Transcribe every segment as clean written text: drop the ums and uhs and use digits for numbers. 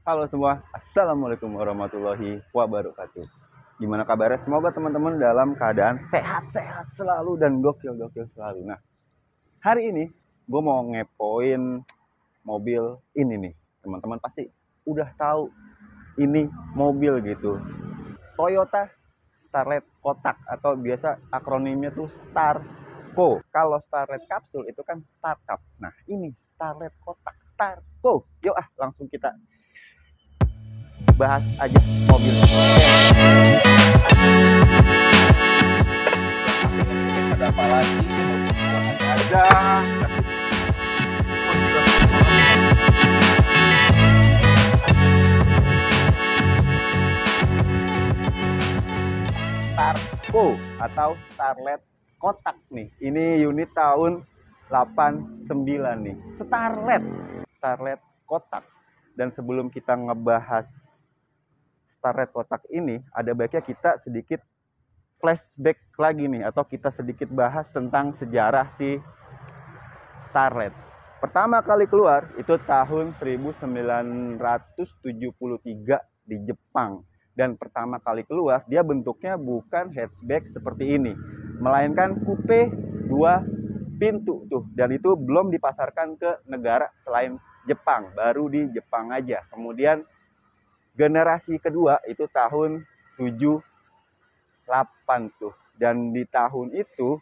Halo semua, Assalamualaikum warahmatullahi wabarakatuh. Gimana kabarnya? Semoga teman-teman dalam keadaan sehat-sehat selalu dan gokil-gokil selalu. Nah, hari ini gue mau ngepoin mobil ini nih. Teman-teman pasti udah tahu ini mobil gitu. Toyota Starlet kotak atau biasa akronimnya tuh Starco. Kalau Starlet kapsul itu kan Starcup. Nah, ini Starlet kotak Starco. Yuk langsung kita bahas aja mobilnya. Ada apa lagi? Ada. Starco atau Starlet kotak nih. Ini unit tahun 89 nih. Starlet kotak. Dan sebelum kita ngebahas Starlet kotak ini, ada baiknya kita sedikit flashback lagi nih, atau kita sedikit bahas tentang sejarah si Starlet. Pertama kali keluar itu tahun 1973 di Jepang. Dan pertama kali keluar dia bentuknya bukan hatchback seperti ini, melainkan coupe 2 pintu tuh. Dan itu belum dipasarkan ke negara selain Jepang, baru di Jepang aja. Kemudian generasi kedua itu tahun 78 tuh. Dan di tahun itu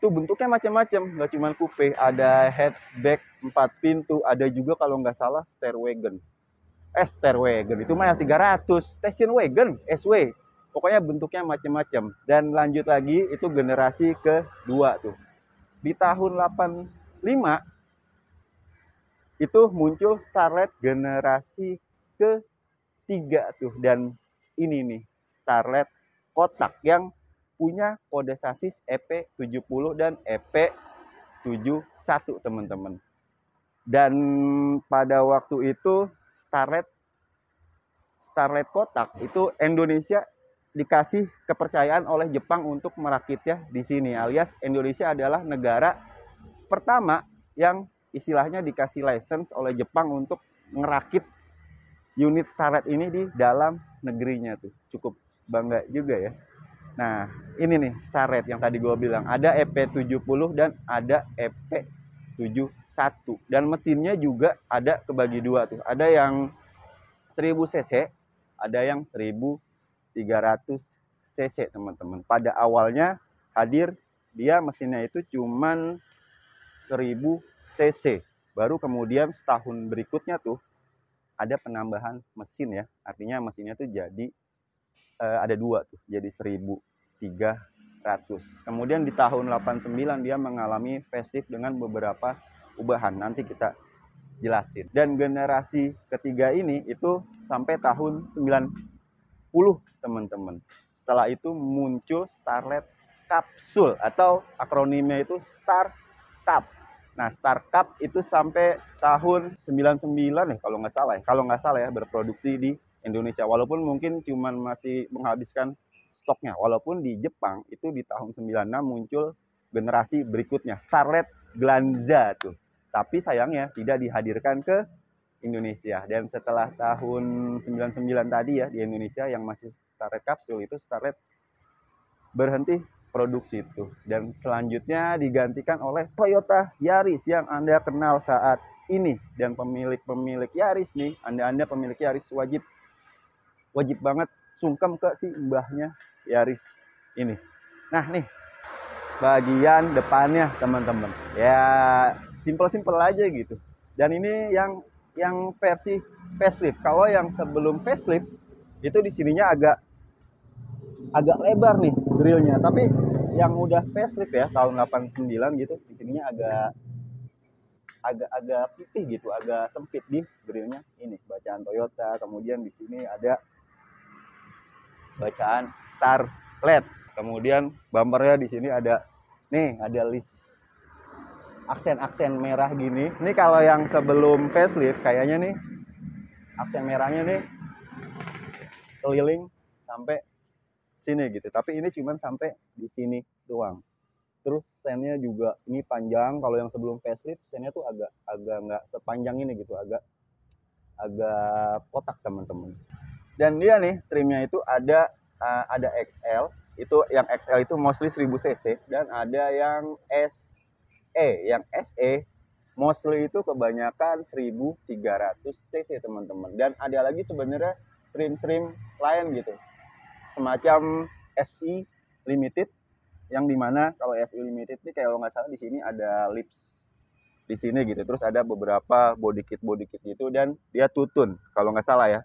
bentuknya macam-macam, nggak cuma coupe, ada hatchback 4 pintu, ada juga kalau nggak salah Stairwagon itu mah yang 300, station wagon, SW. Pokoknya bentuknya macam-macam. Dan lanjut lagi itu generasi kedua tuh. Di tahun 85 itu muncul Starlet generasi ketiga tuh. Dan ini nih Starlet kotak yang punya kode sasis EP70 dan EP71 teman-teman. Dan pada waktu itu Starlet kotak itu Indonesia dikasih kepercayaan oleh Jepang untuk merakitnya di sini, alias Indonesia adalah negara pertama yang istilahnya dikasih license oleh Jepang untuk ngerakit unit Starlet ini di dalam negerinya tuh. Cukup bangga juga ya. Nah, ini nih Starlet yang tadi gue bilang, ada EP70 dan ada EP71. Dan mesinnya juga ada kebagi dua tuh. Ada yang 1000 cc, ada yang 1300 cc teman-teman. Pada awalnya hadir dia mesinnya itu cuman 1000 cc. Baru kemudian setahun berikutnya tuh ada penambahan mesin ya. Artinya mesinnya tuh jadi ada dua tuh, jadi 1300. Kemudian di tahun 89 dia mengalami facelift dengan beberapa ubahan. Nanti kita jelasin. Dan generasi ketiga ini itu sampai tahun 90 teman-teman. Setelah itu muncul Starlet Kapsul atau akronimnya itu Star Cup. Nah, Star Cup itu sampai tahun 99 nih kalau nggak salah ya. Kalau nggak salah ya berproduksi di Indonesia. Walaupun mungkin cuman masih menghabiskan stoknya. Walaupun di Jepang itu di tahun 96 muncul generasi berikutnya Starlet Glanza tuh. Tapi sayangnya tidak dihadirkan ke Indonesia. Dan setelah tahun 99 tadi ya di Indonesia yang masih Starlet kapsul itu Starlet berhenti produksi itu. Dan selanjutnya digantikan oleh Toyota Yaris yang Anda kenal saat ini. Dan pemilik Yaris nih, Anda pemilik Yaris wajib banget sungkem ke si mbahnya Yaris ini. Nah nih bagian depannya teman-teman. Ya simple aja gitu. Dan ini yang versi facelift. Kalau yang sebelum facelift itu di sininya agak lebar nih grillnya. Tapi yang udah facelift ya tahun 89 gitu, di sininya agak pipih gitu, agak sempit di grillnya. Ini bacaan Toyota. Kemudian di sini ada bacaan Starlet. Kemudian bumpernya di sini ada list aksen merah gini. Ini kalau yang sebelum facelift kayaknya nih aksen merahnya nih keliling sampai sini gitu. Tapi ini cuman sampai di sini doang. Terus sennya juga ini panjang. Kalau yang sebelum facelift sennya tuh agak nggak sepanjang ini gitu, agak agak kotak teman-teman. Dan dia nih trimnya itu ada XL, itu yang XL itu mostly 1000 cc, dan ada yang SE. Yang SE mostly itu kebanyakan 1300 cc teman-teman. Dan ada lagi sebenarnya trim-trim lain gitu, semacam SI Limited, yang dimana kalau SI Limited ini kalau nggak salah di sini ada lips di sini gitu, terus ada beberapa body kit gitu, dan dia tutun kalau nggak salah ya,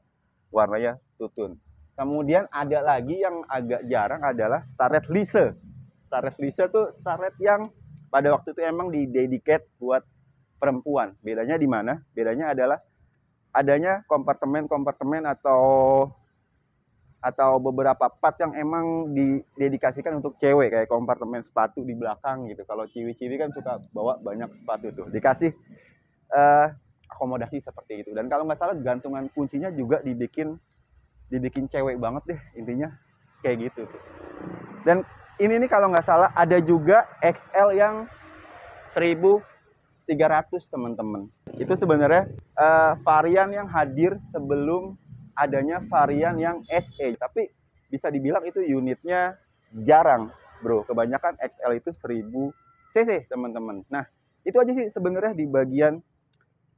warnanya tutun. Kemudian ada lagi yang agak jarang adalah Starlet Lise. Starlet Lise tuh Starlet yang pada waktu itu emang didedicate buat perempuan. Bedanya di mana? Bedanya adalah adanya kompartemen atau beberapa part yang emang didedikasikan untuk cewek, kayak kompartemen sepatu di belakang gitu. Kalau ciwi-ciwi kan suka bawa banyak sepatu tuh, dikasih akomodasi seperti itu. Dan kalau nggak salah gantungan kuncinya juga dibikin cewek banget deh, intinya kayak gitu tuh. Dan ini nih kalau nggak salah ada juga XL yang 1300 teman-teman. Itu sebenarnya varian yang hadir sebelum adanya varian yang SE, tapi bisa dibilang itu unitnya jarang bro. Kebanyakan XL itu 1000 cc teman-teman. Nah itu aja sih sebenarnya di bagian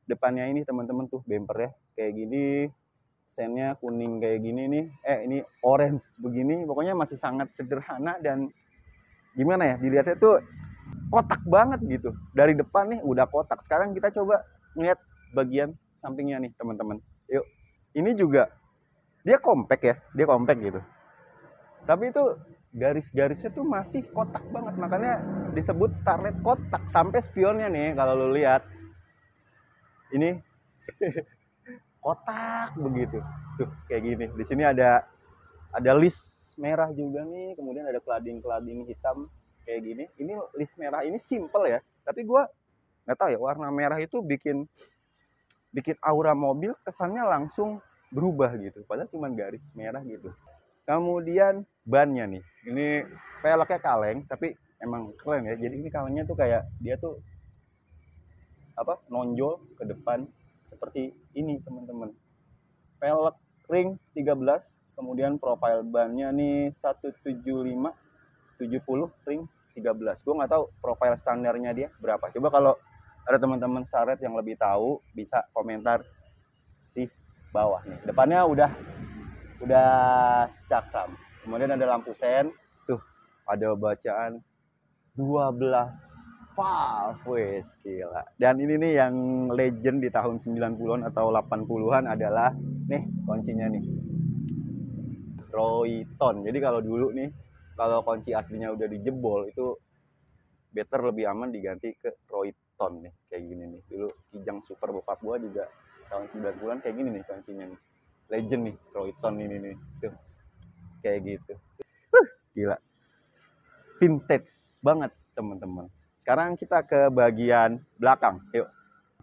depannya ini teman-teman, tuh bempernya kayak gini, sennya kuning kayak gini nih, ini orange begini, pokoknya masih sangat sederhana. Dan gimana ya, dilihatnya tuh kotak banget gitu. Dari depan nih udah kotak. Sekarang kita coba ngeliat bagian sampingnya nih teman-teman, yuk. Ini juga dia compact ya, dia compact gitu, tapi itu garis-garisnya tuh masih kotak banget, makanya disebut Starlet kotak. Sampai spionnya nih kalau lo lihat ini kotak begitu tuh kayak gini. Di sini ada list merah juga nih, kemudian ada kelading hitam kayak gini. Ini list merah ini simple ya, tapi gue nggak tahu ya, warna merah itu bikin aura mobil kesannya langsung berubah gitu, padahal cuma garis merah gitu. Kemudian bannya nih, ini velgnya kaleng tapi emang keren ya. Jadi ini kalengnya tuh kayak dia tuh nonjol ke depan seperti ini teman-teman. Velg ring 13, kemudian profile bannya nih 175 70 ring 13. Gue nggak tahu profile standarnya dia berapa. Coba kalau ada teman-teman Starlet yang lebih tahu bisa komentar di bawah nih. Depannya udah cakram. Kemudian ada lampu sen. Tuh ada bacaan 12 valve, wes gila. Dan ini nih yang legend di tahun 90-an atau 80-an adalah nih kuncinya nih, Royton. Jadi kalau dulu nih, kalau kunci aslinya udah dijebol itu better, lebih aman diganti ke Royton nih, kayak gini nih. Dulu Kijang Super bokap gua juga tahun 90-an kayak gini nih kuncinya nih. Legend nih Royton ini nih. Tuh. Kayak gitu. Gila. Vintage banget, teman-teman. Sekarang kita ke bagian belakang. Yuk.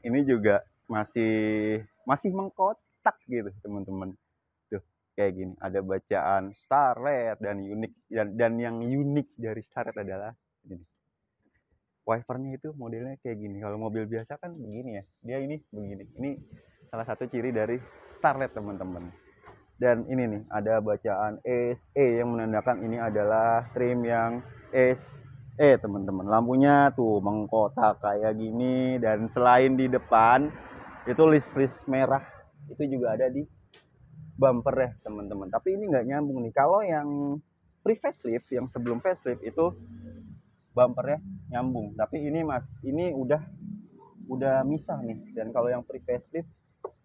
Ini juga masih mengkotak gitu, teman-teman. Tuh, kayak gini. Ada bacaan Starlet dan unik, dan yang unik dari Starlet adalah ini. Wipernya itu modelnya kayak gini. Kalau mobil biasa kan begini ya. Dia ini begini. Ini salah satu ciri dari Starlet, teman-teman. Dan ini nih ada bacaan SE yang menandakan ini adalah trim yang SE, teman-teman. Lampunya tuh mengkotak kayak gini, dan selain di depan itu list merah itu juga ada di bumper ya, teman-teman. Tapi ini nggak nyambung nih. Kalau yang pre facelift, yang sebelum facelift itu bumpernya nyambung, tapi ini udah misah nih. Dan kalau yang pre facelift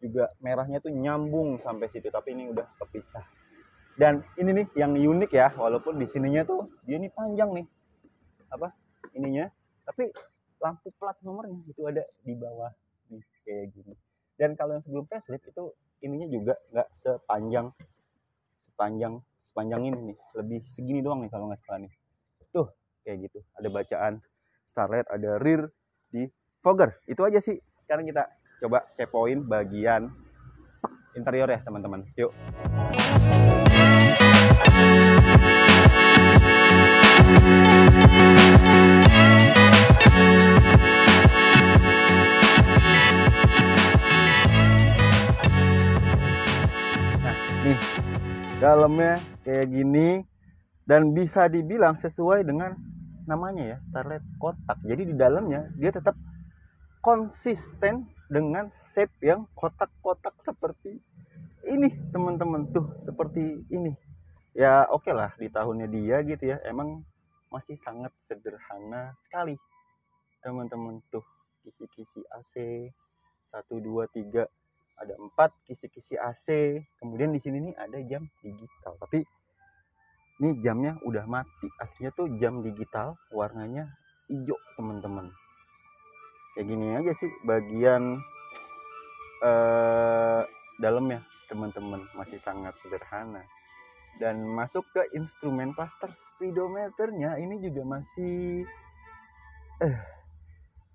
juga merahnya tuh nyambung sampai situ, tapi ini udah kepisah. Dan ini nih yang unik ya, walaupun di sininya tuh dia ini panjang nih ininya, tapi lampu plat nomornya itu ada di bawah nih kayak gini. Dan kalau yang sebelum facelift itu ininya juga nggak sepanjang ini nih, lebih segini doang nih kalau nggak salah nih. Tuh kayak gitu, ada bacaan Starlet, ada rear defogger. Itu aja sih. Sekarang kita coba kepoin bagian interior ya, teman-teman. Yuk. Nih, dalamnya kayak gini dan bisa dibilang sesuai dengan namanya ya, Starlet kotak. Jadi di dalamnya dia tetap konsisten dengan shape yang kotak-kotak seperti ini, teman-teman. Tuh, seperti ini. Ya, oke lah di tahunnya dia gitu ya. Emang masih sangat sederhana sekali, teman-teman. Tuh, kisi-kisi AC 1 2 3, ada 4 kisi-kisi AC. Kemudian di sini nih ada jam digital, tapi ini jamnya udah mati. Aslinya tuh jam digital warnanya hijau, teman-teman. Kayak gini aja sih bagian dalamnya, teman-teman, masih sangat sederhana. Dan masuk ke instrumen cluster speedometernya, ini juga masih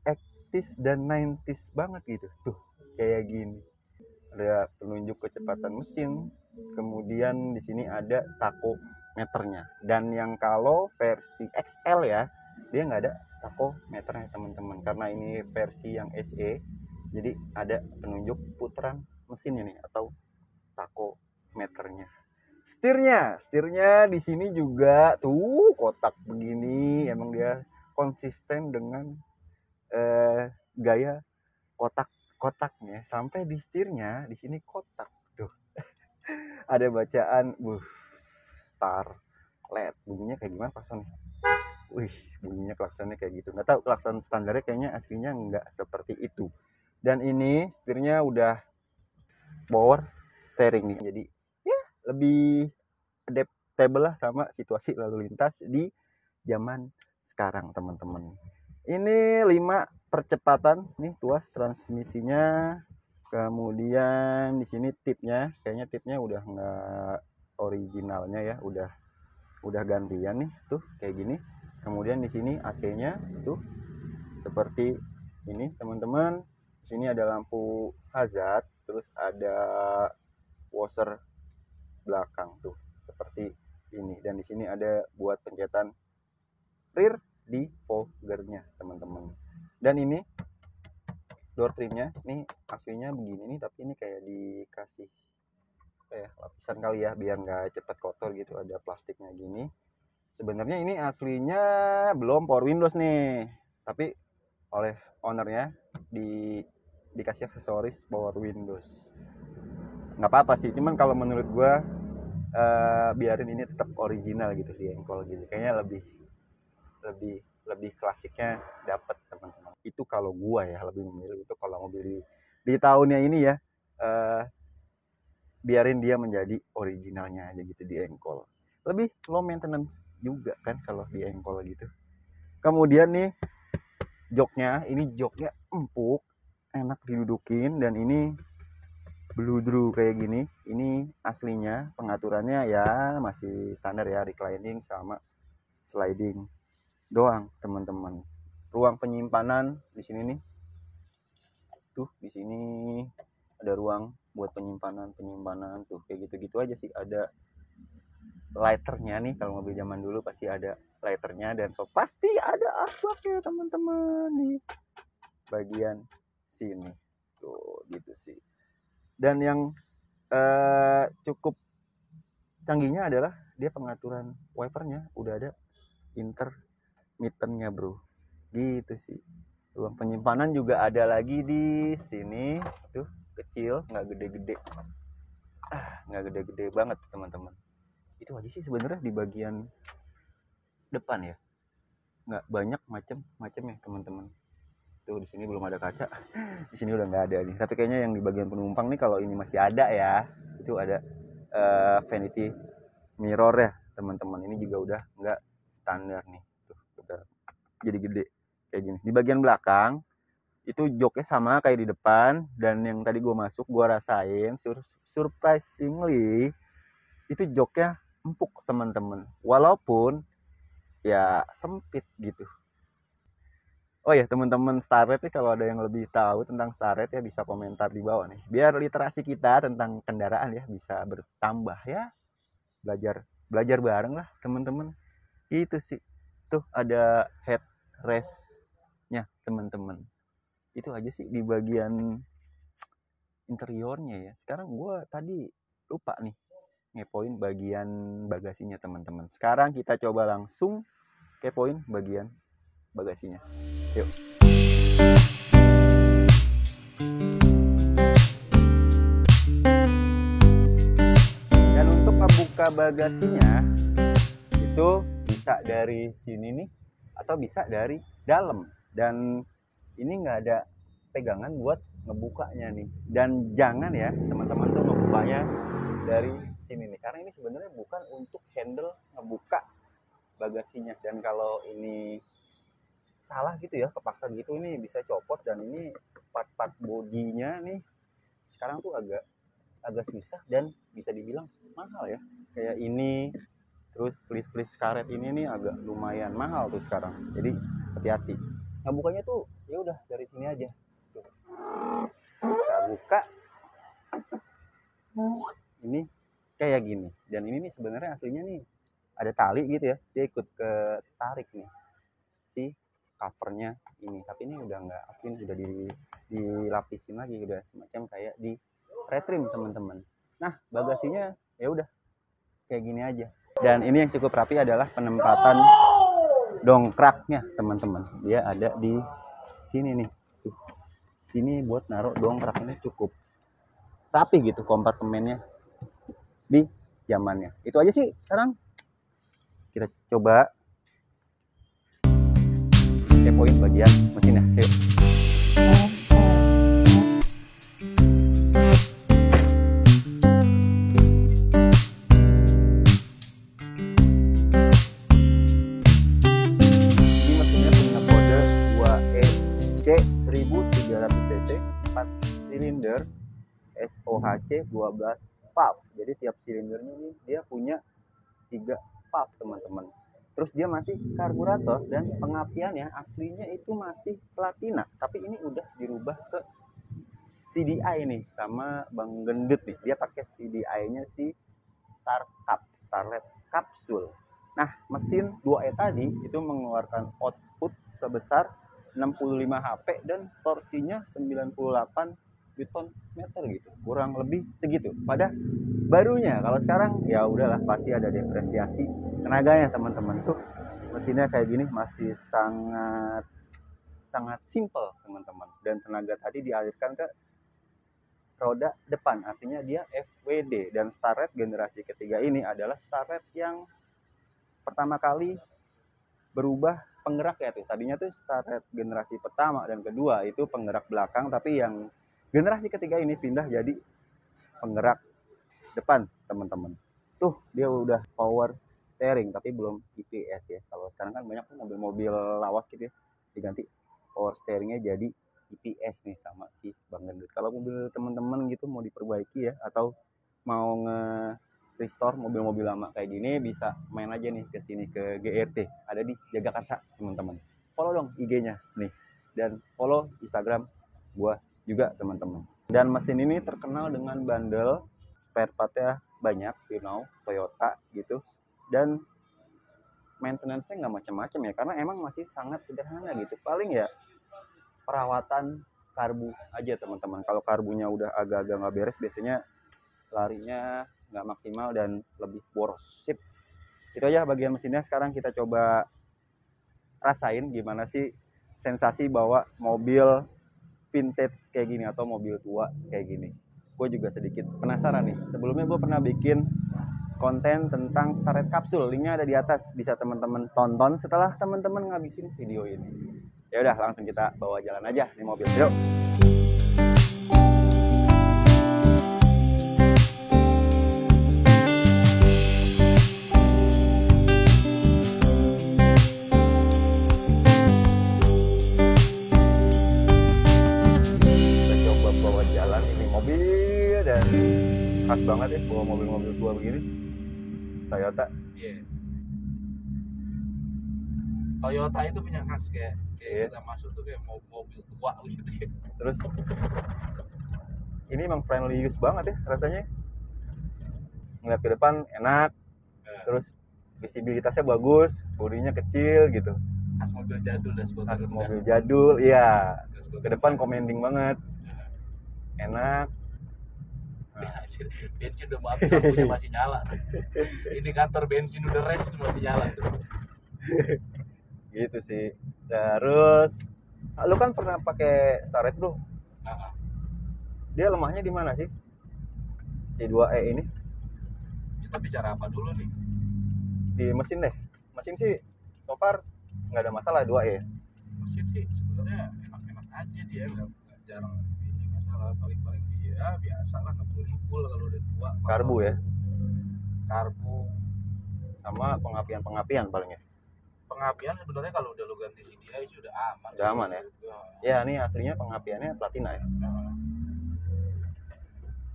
80s dan 90s banget gitu. Tuh, kayak gini. Ada penunjuk kecepatan mesin, kemudian di sini ada takometernya. Dan yang kalau versi XL ya, dia nggak ada takometernya, teman-teman, karena ini versi yang SE. Jadi ada penunjuk putaran mesinnya nih atau takometernya. Setirnya di sini juga tuh kotak begini. Emang dia konsisten dengan gaya kotaknya. Sampai di setirnya di sini kotak tuh. Ada bacaan star LED. Bunyinya kayak gimana klaksonnya? Wih, bunyinya klaksonnya kayak gitu. Nggak tahu klakson standarnya, kayaknya aslinya nggak seperti itu. Dan ini setirnya udah power steering nih. Jadi ya lebih adaptable lah sama situasi lalu lintas di zaman sekarang, teman-teman. Ini 5 percepatan nih, tuas transmisinya. Kemudian di sini tipnya, kayaknya tipnya udah nggak originalnya ya, udah gantian nih tuh kayak gini. Kemudian di sini AC-nya tuh seperti ini, teman-teman. Di sini ada lampu hazard, terus ada washer belakang tuh seperti ini. Dan di sini ada buat pencetan rear defoggernya, teman-teman. Dan ini door trimnya ini aslinya begini nih, tapi ini kayak dikasih lapisan kali ya biar nggak cepet kotor gitu, ada plastiknya gini. Sebenarnya ini aslinya belum power windows nih, tapi oleh ownernya dikasih aksesoris power windows. Nggak apa-apa sih, cuman kalau menurut gua biarin ini tetap original gitu di engkol gitu, kayaknya lebih lebih lebih klasiknya dapat, teman-teman. Itu kalau gua ya lebih memilih itu kalau mobil di tahunnya ini ya, biarin dia menjadi originalnya aja gitu di engkol. Lebih low maintenance juga kan kalau di engkol gitu. Kemudian nih ini joknya empuk, enak didudukin, dan ini bludru kayak gini. Ini aslinya pengaturannya ya masih standar ya, reclining sama sliding doang, teman-teman. Ruang penyimpanan di sini nih. Tuh, di sini ada ruang buat penyimpanan tuh kayak gitu-gitu aja sih. Ada lighternya nih, kalau mobil zaman dulu pasti ada lighternya, dan so pasti ada asbaknya, teman-teman, di bagian sini tuh gitu sih. Dan yang cukup canggihnya adalah dia pengaturan wipernya udah ada intermittennya, bro, gitu sih. Ruang penyimpanan juga ada lagi di sini tuh, kecil, nggak gede-gede, nggak gede-gede banget, teman-teman. Itu aja sih sebenarnya di bagian depan ya, nggak banyak macam-macam ya, teman-teman. Tuh di sini belum ada kaca, di sini udah nggak ada nih. Tapi kayaknya yang di bagian penumpang nih kalau ini masih ada ya, itu ada vanity mirror ya, teman-teman. Ini juga udah nggak standar nih, tuh udah jadi gede kayak gini. Di bagian belakang itu joknya sama kayak di depan, dan yang tadi gue masuk gue rasain surprisingly itu joknya empuk, teman-teman, walaupun ya sempit gitu. Oh ya, teman-teman Starlet nih, kalau ada yang lebih tahu tentang Starlet ya bisa komentar di bawah nih, biar literasi kita tentang kendaraan ya bisa bertambah ya, belajar belajar bareng lah, teman-teman. Itu sih. Tuh ada headrestnya, teman-teman. Itu aja sih di bagian interiornya ya. Sekarang gue tadi lupa nih ngepoin bagian bagasinya teman-teman. Sekarang kita coba langsung kepoin bagian bagasinya. Yuk. Dan untuk membuka bagasinya itu bisa dari sini nih atau bisa dari dalam. Dan ini nggak ada pegangan buat ngebukanya nih. Dan jangan ya teman-teman tuh ngebukanya dari sini nih, karena ini sebenarnya bukan untuk handle ngebuka bagasinya. Dan kalau ini salah gitu ya, kepaksa gitu, ini bisa copot. Dan ini part-part bodinya nih sekarang tuh agak susah dan bisa dibilang mahal ya. Kayak ini, terus list karet ini nih agak lumayan mahal tuh sekarang. Jadi hati-hati. Nah bukanya tuh ya udah dari sini aja. Tuh. Kita buka. Ini kayak gini. Dan ini nih sebenarnya aslinya nih ada tali gitu ya. Dia ikut ke tarik nih si covernya ini. Tapi ini udah nggak asli, udah dilapisin lagi, udah semacam kayak di retrim teman-teman. Nah bagasinya ya udah kayak gini aja. Dan ini yang cukup rapi adalah penempatan dongkraknya teman-teman. Dia ada di sini nih. Tuh. Sini buat naruh dongkrak, ini cukup rapi gitu kompartemennya di zamannya. Itu aja sih. Sekarang kita coba kepoin bagian mesinnya. Yuk. Ini mesinnya punya kode 2EC1300cc 4 silinder SOHC 12 valve. Jadi tiap silindernya ini dia punya 3 valve teman-teman. Terus dia masih karburator dan pengapiannya aslinya itu masih platina, tapi ini udah dirubah ke CDI nih sama Bang Gendut nih. Dia pakai CDI-nya si Starlet Capsule. Nah, mesin 2E tadi itu mengeluarkan output sebesar 65 HP dan torsinya 98 Newton meter gitu, kurang lebih segitu pada barunya. Kalau sekarang ya udahlah, pasti ada depresiasi tenaganya teman-teman. Tuh mesinnya kayak gini masih sangat simple teman-teman, dan tenaga tadi dialirkan ke roda depan, artinya dia FWD. Dan Starlet generasi ketiga ini adalah Starlet yang pertama kali berubah penggerak ya tuh. Tadinya tuh Starlet generasi pertama dan kedua itu penggerak belakang, tapi yang generasi ketiga ini pindah jadi penggerak depan teman-teman. Tuh dia udah power steering tapi belum IPS ya. Kalau sekarang kan banyak tuh mobil-mobil lawas gitu ya, diganti power steeringnya jadi IPS nih sama si Bang Gendut. Kalau mobil teman-teman gitu mau diperbaiki ya, atau mau restore mobil-mobil lama kayak gini, bisa main aja nih ke sini ke GRT, ada di Jagakarsa teman-teman. Follow dong IG-nya nih, dan follow Instagram gua juga teman-teman. Dan mesin ini terkenal dengan bandel, spare part-nya banyak, you know, Toyota gitu. Dan maintenance-nya nggak macam-macam ya, karena emang masih sangat sederhana gitu. Paling ya perawatan karbu aja teman-teman. Kalau karbunya udah agak-agak nggak beres, biasanya larinya nggak maksimal dan lebih boros. Sip. Itu aja bagian mesinnya. Sekarang kita coba rasain gimana sih sensasi bawa mobil vintage kayak gini atau mobil tua kayak gini. Gue juga sedikit penasaran nih. Sebelumnya gue pernah bikin konten tentang Starlet Capsule, linknya ada di atas, bisa teman-teman tonton setelah teman-teman ngabisin video ini. Ya udah, langsung kita bawa jalan aja nih mobil. Yuk. Khas banget ya bawa mobil-mobil tua begini, Toyota. Iya. Toyota itu punya khas kayak kita masuk tuh kayak mobil tua gitu. Terus ini emang friendly use banget ya rasanya. Ngeliat ke depan enak, terus visibilitasnya bagus, bodinya kecil gitu. Khas mobil jadul, khas mobil jadul, iya. Ke depan commanding banget, enak. Anjir, bensin udah mau habis, lampunya masih nyala. Indikator bensin udah rest masih nyala tuh. Gitu sih. Terus lu kan pernah pakai Starlet bro, Nah, dia lemahnya di mana sih si 2E ini? kita bicara apa dulu nih? Di mesin deh. Mesin sih so far nggak ada masalah 2E. Mesin sih sebenarnya enak-enak aja dia, nggak jarang ini masalah. Paling-paling dia biasa lah ngepul-ngepul kalau udah tua. Karbu ya, Karbu. sama pengapian paling ya. Pengapian sebenarnya kalau udah lo ganti CDI sudah aman. Udah aman ya. menurut gua. Ya ini aslinya pengapiannya platina ya. Nah,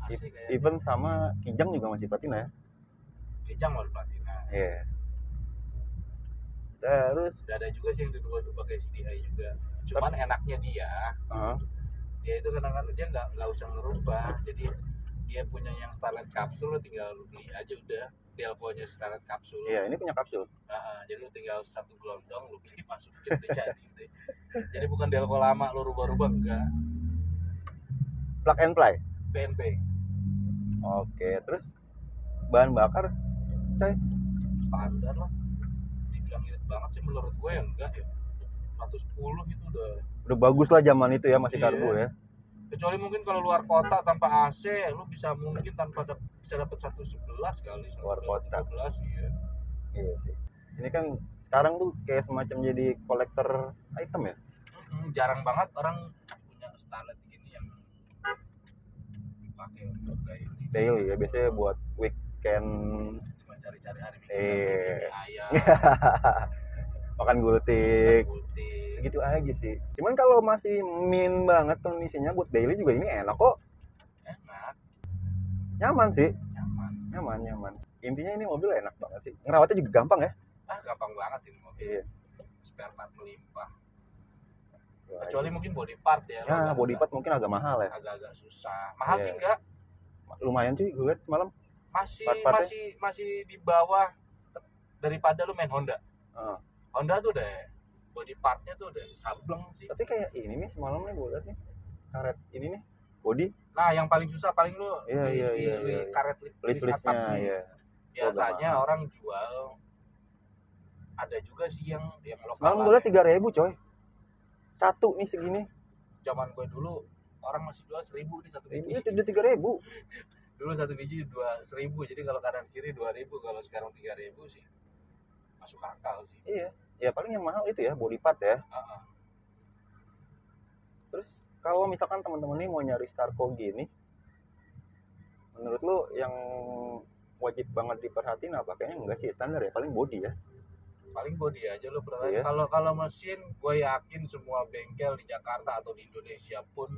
asli kayak Even sama kijang juga masih platina ya. Kijang malah platina. Iya. Terus Udah ada juga sih yang dua pakai CDI juga. Cuman enaknya dia itu kadang-kadang dia nggak usah ngerubah. Jadi dia punya yang Starlet kapsul, lo tinggal lu beli aja udah. Delco-nya Starlet kapsul. iya ini punya kapsul. Jadi lu tinggal satu gelondong lu beli masukin udah jadi udah. Jadi bukan Delco lama lu rubah-rubah, enggak. Plug and play. PNP Oke, terus bahan bakar coy standar lah. Dibilang irit banget sih menurut gue ya enggak ya. 110 itu udah bagus lah zaman itu ya, masih Iya. karbu ya. kecuali mungkin kalau luar kota tanpa AC lu bisa mungkin bisa dapat 111 kali, Luar kota. 112 iya. Iya sih. Ini kan sekarang tuh kayak semacam jadi kolektor item ya. Jarang banget orang punya Starlet ini yang dipakai untuk kayak ini. Daily ya, biasanya buat weekend Cuma cari-cari hari Minggu Iya. ayam, makan gultik putih. gitu aja sih. Cuman kalau masih min banget kondisinya buat daily juga ini enak kok. Enak, Nyaman sih. nyaman. Nyaman. Intinya ini mobil enak banget sih. Ngerawatnya juga gampang ya. Gampang banget ini mobil. Iya. Spare part melimpah. Kecuali mungkin body part ya. Ya, body part mungkin agak mahal ya. Agak susah. Mahal Iya. sih enggak? Lumayan sih gue lihat semalam. Part-partnya? Masih di bawah daripada lu main Honda. Ah. Honda tuh udah body partnya tuh udah sableng sih. Tapi kayak ini nih semalam nih gue lihat nih. Karet ini nih, body. Nah, yang paling susah paling lu Iya. karet List-listnya atap nih. ya. Biasanya orang jual, ada juga sih yang lokal. Semalam gue lihat 3.000 coy. Satu nih segini. Zaman gue dulu orang masih jual 1.000 nih satu biji. Ini udah 3.000. Dulu satu biji 1.000, jadi kalau kanan kiri 2.000, kalau sekarang 3.000 sih masuk akal sih. Iya. Ya paling yang mahal itu ya body part ya. Terus kalau misalkan teman-teman nih mau nyari Starco gini, menurut lu yang wajib banget diperhatiin apa? Kayaknya enggak sih, standar ya, paling body ya. Paling body aja lo perhatian. Iya. Kalau mesin, gue yakin semua bengkel di Jakarta atau di Indonesia pun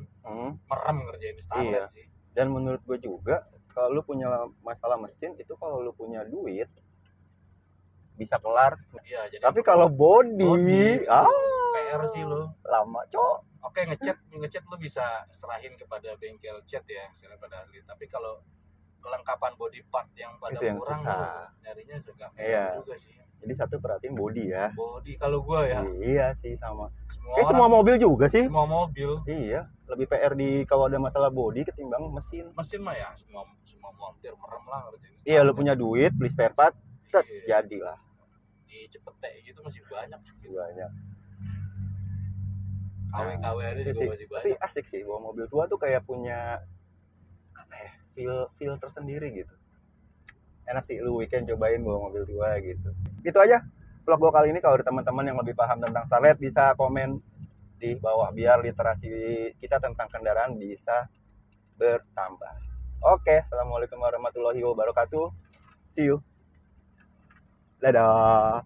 merem ngerjain Starlet Iya. sih. Dan menurut gue juga kalau lu punya masalah mesin itu, kalau lu punya duit bisa kelar. Iya, jadi Tapi kalau body PR sih lo. lama cok. Oke, ngecat lo bisa serahin kepada bengkel cat ya, serahin pada ahli. Tapi kalau kelengkapan body part yang pada Itu yang kurang susah. lo nyarinya juga Iya. juga sih. Jadi satu perhatiin body ya. Body kalau gue ya. Iya sih sama. Semua Semua mobil juga sih. Semua mobil. Iya, lebih PR di kalau ada masalah body ketimbang mesin. Mesin mah ya semua montir merem lah ngerjain. Iya, lu punya duit beli spare part, Iya. jadilah. Di Cepete gitu masih banyak. Banyak. KW ada Itu juga sih. masih Tapi banyak. asik sih bawa mobil tua tuh kayak punya apa ya? Feel tersendiri gitu. Enak sih lu weekend cobain bawa mobil tua gitu. Gitu aja vlog gua kali ini. Kalau ada teman-teman yang lebih paham tentang Starlet bisa komen di bawah biar literasi kita tentang kendaraan bisa bertambah. Oke, assalamualaikum warahmatullahi wabarakatuh. See you. Dadah.